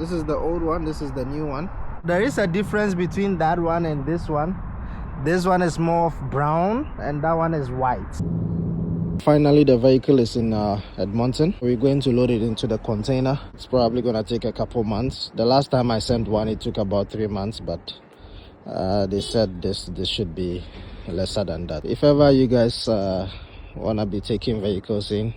This is the old one, this is the new one. There is a difference between that one and this one. This one is more of brown and that one is white. Finally, the vehicle is in Edmonton. We're going to load it into the container. It's probably going to take a couple months. The last time I sent one, it took about 3 months, but they said this should be lesser than that. If ever you guys want to be taking vehicles in,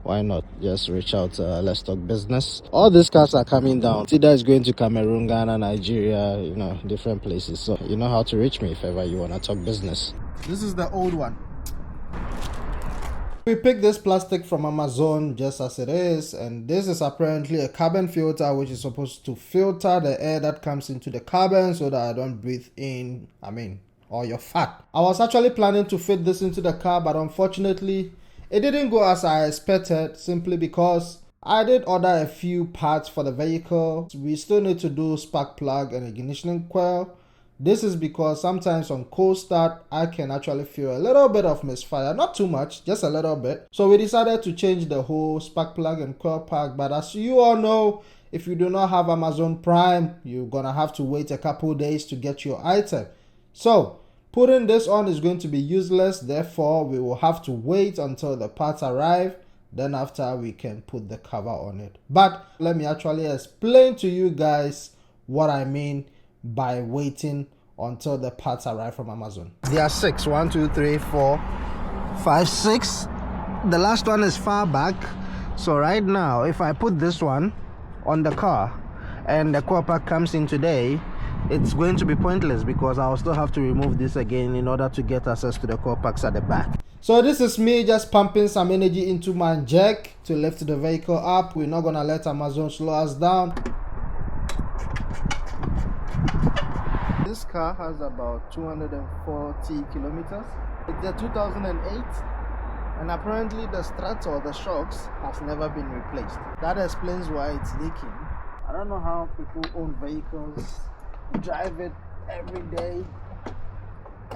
why not just reach out to Let's Talk Business. All these cars are coming down. Either it's going to Cameroon, Ghana, Nigeria, you know, different places. So you know how to reach me if ever you want to talk business. This is the old one. We picked this plastic from Amazon just as it is, and this is apparently a carbon filter which is supposed to filter the air that comes into the cabin so that I don't breathe in, all your fat. I was actually planning to fit this into the car, but unfortunately it didn't go as I expected, simply because I did order a few parts for the vehicle. We still need to do spark plug and ignition coil. This is because sometimes on cold start, I can actually feel a little bit of misfire. Not too much, just a little bit. So we decided to change the whole spark plug and coil pack. But as you all know, if you do not have Amazon Prime, you're gonna have to wait a couple days to get your item. So putting this on is going to be useless, therefore we will have to wait until the parts arrive, then after we can put the cover on it. But let me actually explain to you guys what I mean by waiting until the parts arrive from Amazon. There are 6, 1, 2, 3, 4, 5, 6. The last one is far back. So right now, if I put this one on the car and the core pack comes in today, it's going to be pointless because I'll still have to remove this again in order to get access to the core packs at the back. So this is me just pumping some energy into my jack to lift the vehicle up. We're not gonna let Amazon slow us down. This car has about 240 kilometers. It's a 2008, and apparently the struts or the shocks has never been replaced. That explains why it's leaking. I don't know how people own vehicles, drive it every day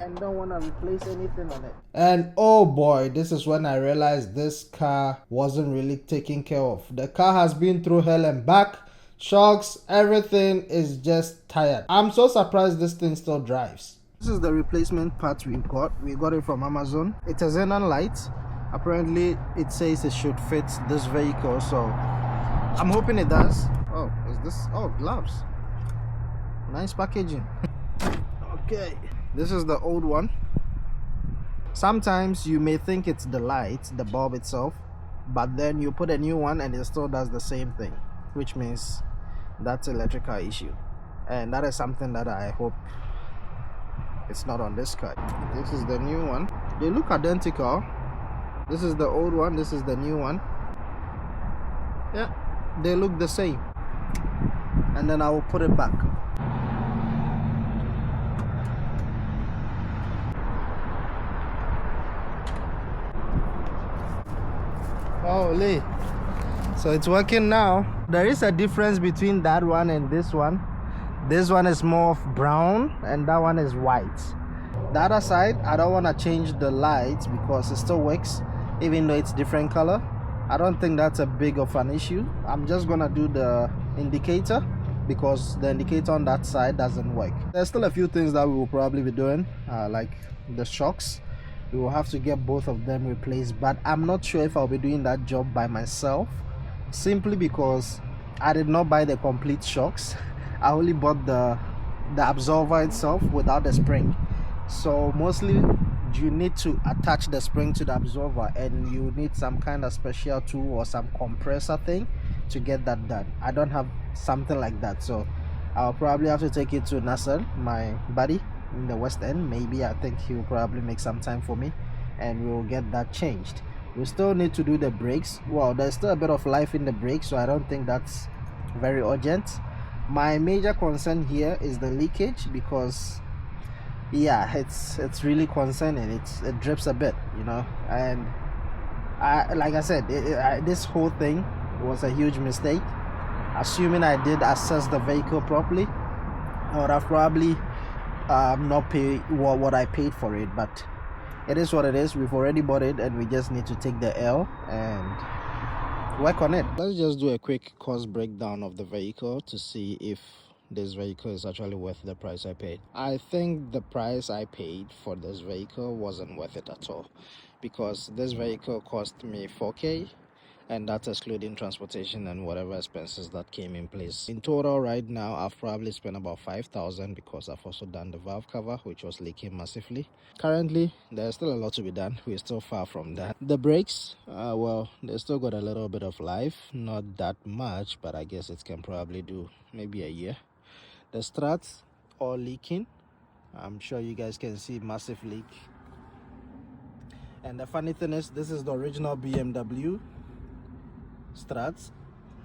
and don't want to replace anything on it. And oh boy, this is when I realized this car wasn't really taken care of. The car has been through hell and back. Shocks, everything is just tired. I'm so surprised this thing still drives. This is the replacement part we got. We got it from Amazon. It has xenon lights. Apparently it says it should fit this vehicle, so I'm hoping it does. Oh, is this? Oh, gloves. Nice packaging. Okay, this is the old one. Sometimes you may think it's the light, the bulb itself, but then you put a new one and it still does the same thing, which means that's electrical issue, and that is something that I hope it's not on this car. This is the new one. They look identical. This is the old one, this is the new one. Yeah, they look the same. And then I will put it back. Holy. So it's working now. There is a difference between that one and this one. This one is more of brown and that one is white. The other side, I don't want to change the lights because it still works even though it's different color. I don't think that's a big of an issue. I'm just gonna do the indicator because the indicator on that side doesn't work. There's still a few things that we will probably be doing, like the shocks. We will have to get both of them replaced, but I'm not sure if I'll be doing that job by myself, simply because I did not buy the complete shocks. I only bought the absorber itself without the spring. So mostly you need to attach the spring to the absorber, and you need some kind of special tool or some compressor thing to get that done. I don't have something like that, so I'll probably have to take it to Nasser, my buddy in the West End. Maybe I think he will probably make some time for me and we will get that changed. We still need to do the brakes. Well, there's still a bit of life in the brakes, so I don't think that's very urgent. My major concern here is the leakage, because yeah, it's really concerning. It drips a bit, you know, and like I said, this whole thing was a huge mistake. Assuming I did assess the vehicle properly, I would have probably not pay what I paid for it, but it is what it is. We've already bought it and we just need to take the L and work on it. Let's just do a quick cost breakdown of the vehicle to see if this vehicle is actually worth the price I paid. I think the price I paid for this vehicle wasn't worth it at all, because this vehicle cost me 4K, and that's excluding transportation and whatever expenses that came in place. In total right now I've probably spent about 5,000, because I've also done the valve cover, which was leaking massively. Currently there's still a lot to be done. We're still far from that. The brakes, well, they still got a little bit of life, not that much, but I guess it can probably do maybe a year. The struts all leaking. I'm sure you guys can see massive leak. And the funny thing is, this is the original BMW struts,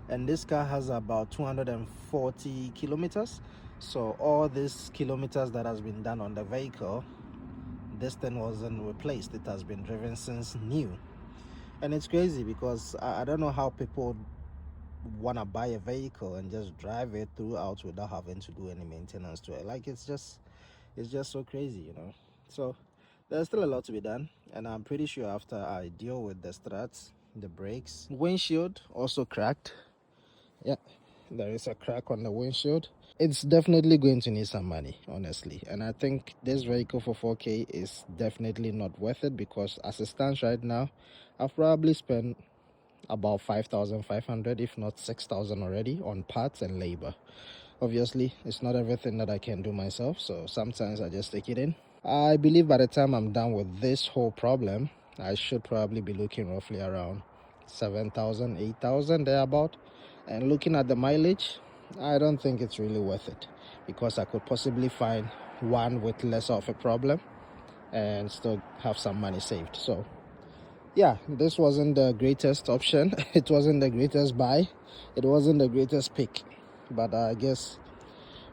and this car has about 240 kilometers. So all these kilometers that has been done on the vehicle, this thing wasn't replaced. It has been driven since new. And it's crazy, because I don't know how people want to buy a vehicle and just drive it throughout without having to do any maintenance to it. Like, it's just so crazy, you know. So there's still a lot to be done, and I'm pretty sure after I deal with the struts, the brakes, windshield also cracked. Yeah, there is a crack on the windshield. It's definitely going to need some money, honestly, and I think this vehicle for 4K is definitely not worth it, because as it stands right now, I've probably spent about 5,500, if not 6,000 already on parts and labor. Obviously it's not everything that I can do myself, so sometimes I just take it in. I believe by the time I'm done with this whole problem, I should probably be looking roughly around 7,000, 8,000 thereabout. And looking at the mileage, I don't think it's really worth it, because I could possibly find one with less of a problem and still have some money saved. So yeah, this wasn't the greatest option. It wasn't the greatest buy. It wasn't the greatest pick, but I guess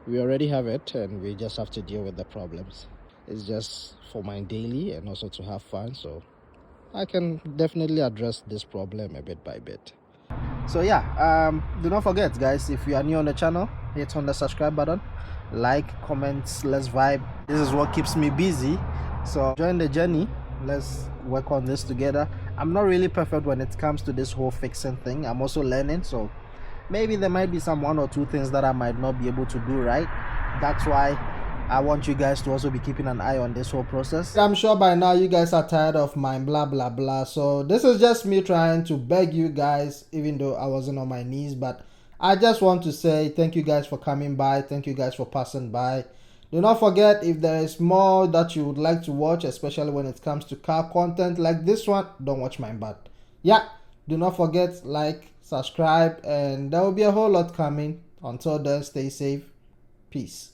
we already have it, and we just have to deal with the problems. It's just for my daily and also to have fun, so I can definitely address this problem a bit by bit. So yeah, do not forget, guys, if you are new on the channel, hit on the subscribe button, like, comments, let's vibe. This is what keeps me busy, so join the journey. Let's work on this together. I'm not really perfect when it comes to this whole fixing thing. I'm also learning, so maybe there might be some 1 or 2 things that I might not be able to do right. That's why I want you guys to also be keeping an eye on this whole process. I'm sure by now you guys are tired of my blah blah blah, so this is just me trying to beg you guys, even though I wasn't on my knees. But I just want to say thank you guys for coming by, thank you guys for passing by. Do not forget, if there is more that you would like to watch, especially when it comes to car content like this one, don't watch mine. But yeah, do not forget, like, subscribe, and there will be a whole lot coming. Until then, stay safe. Peace.